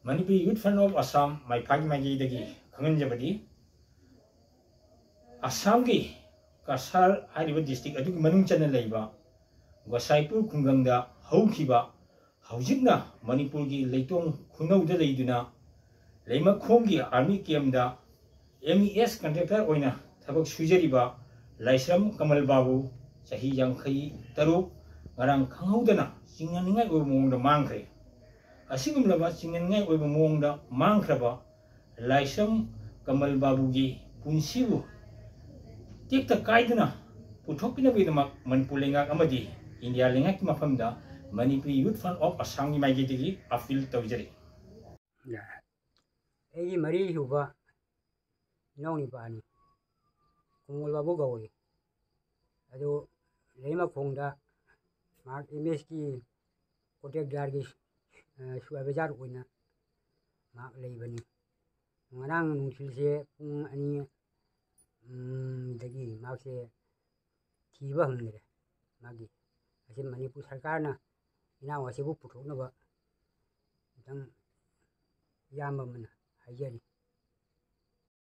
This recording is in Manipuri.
Manipuri Youth Front of Assam mai phagi mai dagi khangan jabadi Assam ki Kasar hariba district adu manung chana leiba Gosaipur khungangda haukiba haujikna Manipur gi leitong khunau da leiduna leima khomgi army camp da MES contractor oina thabak sujariba Laisram Kamal Babu sahi yangkhai taruk ngarang khanghaudana cingnaningai oiba mongda mangkhre asigumlaba cingnaningai oiba mongda mangkhraba Laisram Kamal Babu gi punsibu tikta kaidana puthokpinabidamak Manipur lengak amadi India lengak mafamda Manipuri Youth Front of Assam gi maigidigi appeal tawjari Egi mari huba nong ni pani kungol babu gawi ado lema khongda mak ms ki kotek jar gi suai bazar oina mak leibani ngarang nungsilse pung ani dagi makse thiba hamne magi asin Manipur sarkarna ina wasibu puthoknaba dang yamba mana hajari